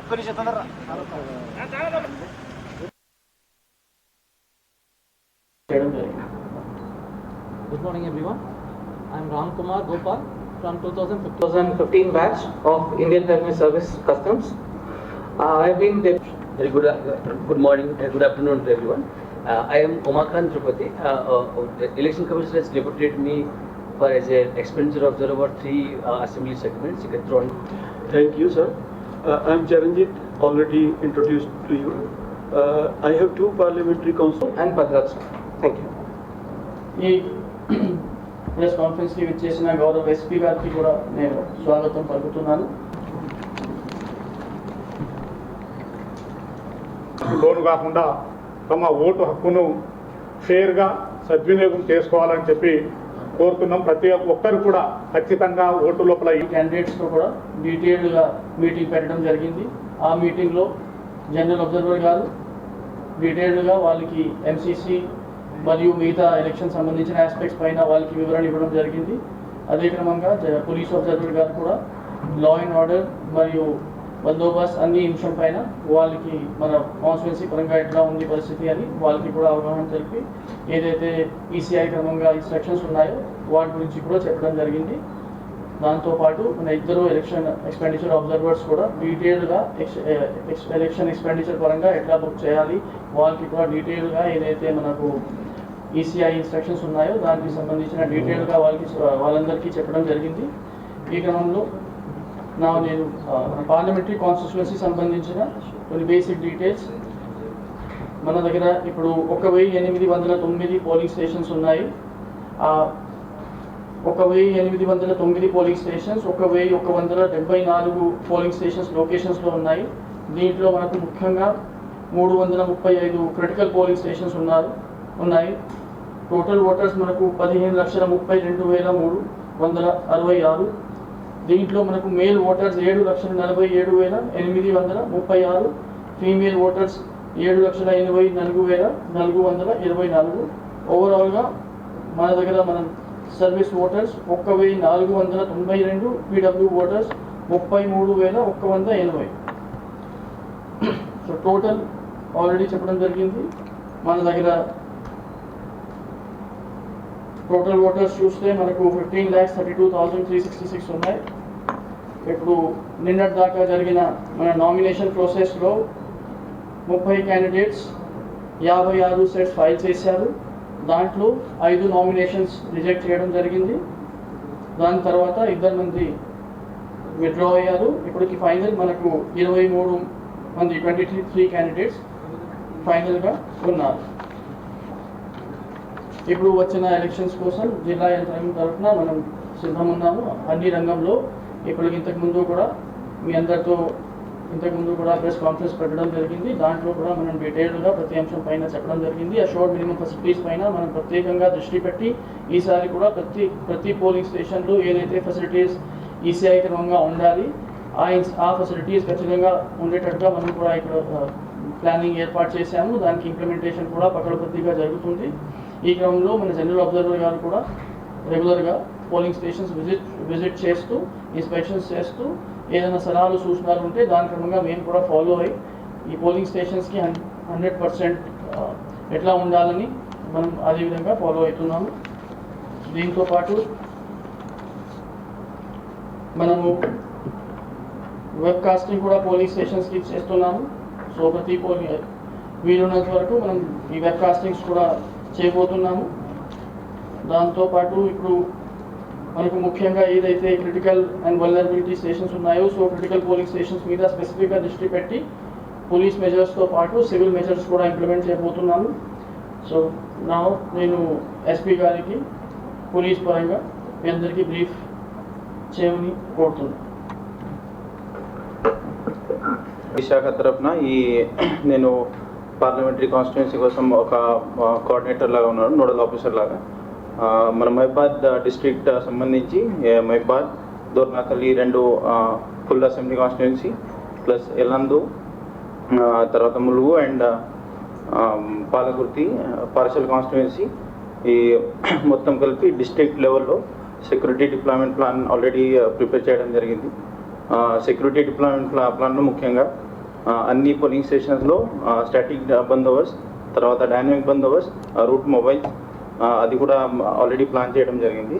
Good morning everyone. I am Ram Kumar Gopal from 2015 batch of Indian Revenue Service Customs. I have been very good morning, good afternoon to everyone. I am Umakant Tripati. The Election Commission has deputed me for as an expenditure observer 3 assembly segments. Thank you, sir. I am Charanjit, already introduced to you. I have 2 parliamentary council and Bhadraj. Thank you. Press కాన్ఫరెన్స్కి విచ్చేసిన గౌరవ SP గారికి కూడా నేను స్వాగతం పలుకుతున్నాను. లోను కాకుండా తమ vote హక్కును ఫేర్గా సద్వినియోగం చేసుకోవాలని చెప్పి కోరుతున్నాం. ప్రతి ఒక్కరు కూడా ఖచ్చితంగా ఓటు లోపల ఈ క్యాండిడేట్స్తో కూడా డీటెయిల్డ్గా మీటింగ్ పెట్టడం జరిగింది. ఆ మీటింగ్లో జనరల్ అబ్జర్వర్ గారు డీటెయిల్డ్గా వాళ్ళకి ఎంసీసీ మరియు మిగతా ఎలక్షన్ సంబంధించిన ఆస్పెక్ట్స్ పైన వాళ్ళకి వివరణ ఇవ్వడం జరిగింది. అదే క్రమంగా పోలీస్ అబ్జర్వర్ గారు కూడా లా అండ్ ఆర్డర్ మరియు బందోబస్తు అన్ని అంశం పైన వాళ్ళకి మన కాన్స్టిట్యున్సీ పరంగా ఎట్లా ఉంది పరిస్థితి అని వాళ్ళకి కూడా అవగాహన తెలిపి ఏదైతే ఈసీఐ క్రమంగా ఇన్స్ట్రక్షన్స్ ఉన్నాయో వాటి గురించి కూడా చెప్పడం జరిగింది. దాంతోపాటు మన ఇద్దరు ఎలక్షన్ ఎక్స్పెండిచర్ అబ్జర్వర్స్ కూడా డీటెయిల్గా ఎలక్షన్ ఎక్స్పెండిచర్ పరంగా ఎట్లా బుక్ చేయాలి వాళ్ళకి కూడా డీటెయిల్గా ఏదైతే మనకు ఈసీఐ ఇన్స్ట్రక్షన్స్ ఉన్నాయో దానికి సంబంధించిన డీటెయిల్గా వాళ్ళందరికీ చెప్పడం జరిగింది. ఈ క్రమంలో నేను పార్లమెంటరీ కాన్స్టిట్యుయెన్సీ సంబంధించిన కొన్ని బేసిక్ డీటెయిల్స్ మన దగ్గర ఇప్పుడు 1809 పోలింగ్ స్టేషన్స్ ఉన్నాయి. 1809 పోలింగ్ స్టేషన్స్ 1174 పోలింగ్ స్టేషన్స్ లొకేషన్స్లో ఉన్నాయి. దీంట్లో మనకు ముఖ్యంగా 335 క్రిటికల్ పోలింగ్ స్టేషన్స్ ఉన్నాయి. టోటల్ ఓటర్స్ మనకు 15,32,366. దీంట్లో మనకు మేల్ ఓటర్స్ 7,47,836, ఫీమేల్ ఓటర్స్ 7,84,424. ఓవరాల్గా మన దగ్గర service voters 1,492, PW voters 33,180. So total already చెప్పడం జరిగింది. మన దగ్గర టోటల్ ఓటర్స్ చూస్తే మనకు 15,32,366 ఉన్నాయి. ఇప్పుడు నిన్నటి దాకా జరిగిన మన నామినేషన్ ప్రాసెస్లో 30 క్యాండిడేట్స్ 56 సెట్స్ ఫైల్ చేశారు. దాంట్లో 5 నామినేషన్స్ రిజెక్ట్ చేయడం జరిగింది. దాని తర్వాత 2 మంది విత్డ్రా అయ్యారు. ఇప్పటికి ఫైనల్ మనకు 23 మంది 23 క్యాండిడేట్స్ ఫైనల్గా ఉన్నారు. ఇప్పుడు వచ్చిన ఎలక్షన్స్ కోసం జిల్లా యంత్రాంగం తరఫున మనం సిద్ధం ఉన్నాము అన్ని రంగంలో. ఇప్పుడు ఇంతకుముందు కూడా మీ అందరితో ప్రెస్ కాన్ఫరెన్స్ పెట్టడం జరిగింది. దాంట్లో కూడా మనం డీటెయిల్డ్గా ప్రతి అంశం పైన చెప్పడం జరిగింది. అష్యూర్డ్ మినిమం ఫెసిలిటీస్ పైన మనం ప్రత్యేకంగా దృష్టి పెట్టి ఈసారి కూడా ప్రతి పోలింగ్ స్టేషన్లో ఏదైతే ఫెసిలిటీస్ ఈసీఐ క్రమంగా ఉండాలి ఆ ఫెసిలిటీస్ ఖచ్చితంగా ఉండేటట్టుగా మనం కూడా ఇక్కడ ప్లానింగ్ ఏర్పాటు చేశాము. దానికి ఇంప్లిమెంటేషన్ కూడా పకడ్బందీగా జరుగుతుంది. ఈ క్రమంలో మన జనరల్ అబ్జర్వర్ గారు కూడా రెగ్యులర్గా పోలింగ్ స్టేషన్స్ విజిట్ చేస్తూ ఇన్స్పెక్షన్స్ చేస్తూ ఏదైనా సలహాలు సూచనలు ఉంటే దాని క్రమంగా మేము కూడా ఫాలో అయ్యి ఈ పోలింగ్ స్టేషన్స్కి 100% ఎట్లా ఉండాలని మనం అదే విధంగా ఫాలో అవుతున్నాము. దీంతోపాటు మనము వెబ్ కాస్టింగ్ కూడా పోలింగ్ స్టేషన్స్కి చేస్తున్నాము. సో ప్రతి వీలున్నంత వరకు మనం ఈ వెబ్ కాస్టింగ్స్ కూడా చేయబోతున్నాము. దాంతోపాటు ఇప్పుడు మనకు ముఖ్యంగా ఏదైతే క్రిటికల్ అండ్ వల్నరబిలిటీ స్టేషన్స్ ఉన్నాయో సో క్రిటికల్ పోలింగ్ స్టేషన్స్ మీద స్పెసిఫిక్గా దృష్టి పెట్టి పోలీస్ మెజర్స్తో పాటు సివిల్ మెజర్స్ కూడా ఇంప్లిమెంట్ చేయబోతున్నాము. సో నేను ఎస్పీ గారికి పోలీస్ పరంగా మీ అందరికీ బ్రీఫ్ చేయమని కోరుతున్నాను. విశాఖ తరఫున నేను పార్లమెంటరీ కాన్స్టిట్యుయెన్సీ కోసం ఒక కోఆర్డినేటర్ లాగా ఉన్నాను, నోడల్ ఆఫీసర్ లాగా. మన మహిబాద్ డిస్ట్రిక్ట్ సంబంధించి మహిబాద్, దోర్నాకల్లి 2 full assembly constituency plus Yellandu, తర్వాత Mulugu and Palakurthi partial constituency, ఈ మొత్తం కలిపి డిస్ట్రిక్ట్ లెవెల్లో security deployment plan already prepare చేయడం జరిగింది. సెక్యూరిటీ డిప్లాయ్మెంట్ ప్లాన్లో ముఖ్యంగా అన్ని పోలింగ్ స్టేషన్స్లో స్టాటిక్ బందోబస్త్, తర్వాత డైనమిక్ బందోబస్త్, రూట్ మొబైల్ అది కూడా ఆల్రెడీ ప్లాన్ చేయడం జరిగింది.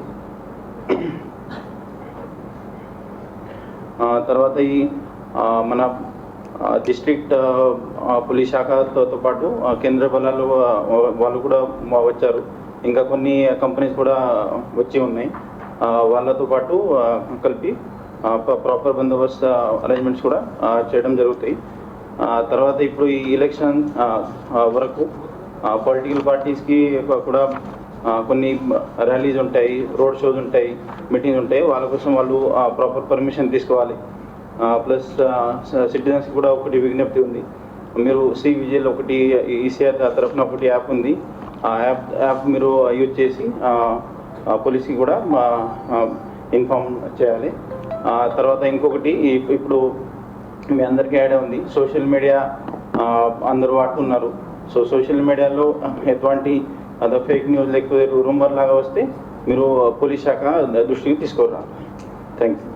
తర్వాత ఈ మన డిస్ట్రిక్ట్ పోలీస్ శాఖతో పాటు కేంద్ర బలాలు వాళ్ళు కూడా వచ్చారు. ఇంకా కొన్ని కంపెనీస్ కూడా వచ్చి ఉన్నాయి. వాళ్ళతో పాటు కలిపి ప్రాపర్ బందోబస్తు అరేంజ్మెంట్స్ కూడా చేయడం జరుగుతాయి. తర్వాత ఇప్పుడు ఈ ఎలక్షన్ వరకు పొలిటికల్ పార్టీస్కి కూడా కొన్ని ర్యాలీస్ ఉంటాయి, రోడ్ షోస్ ఉంటాయి, మీటింగ్స్ ఉంటాయి. వాళ్ళ కోసం వాళ్ళు ప్రాపర్ పర్మిషన్ తీసుకోవాలి. ప్లస్ సిటిజన్స్కి కూడా ఒకటి విజ్ఞప్తి ఉంది. మీరు సి విజిల్ ఒకటి ఈసీఆర్ తరఫున ఒకటి యాప్ ఉంది. ఆ యాప్ మీరు యూజ్ చేసి పోలీస్కి కూడా ఇన్ఫామ్ చేయాలి. తర్వాత ఇంకొకటి, ఇప్పుడు మీ అందరికీ ఐడియా ఉంది, సోషల్ మీడియా అందరూ వాడుతున్నారు. సో సోషల్ మీడియాలో ఎటువంటి ఫేక్ న్యూస్ లేకపోతే రూమర్ లాగా వస్తే మీరు పోలీస్ శాఖ దృష్టికి తీసుకోరా. Thank you.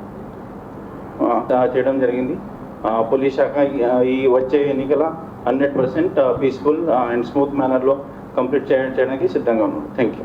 చేయడం జరిగింది. పోలీస్ శాఖ ఈ వచ్చే ఎన్నికల 100% పీస్ఫుల్ అండ్ స్మూత్ మేనర్లో కంప్లీట్ చేయడానికి సిద్ధంగా ఉన్నాను. Thank you.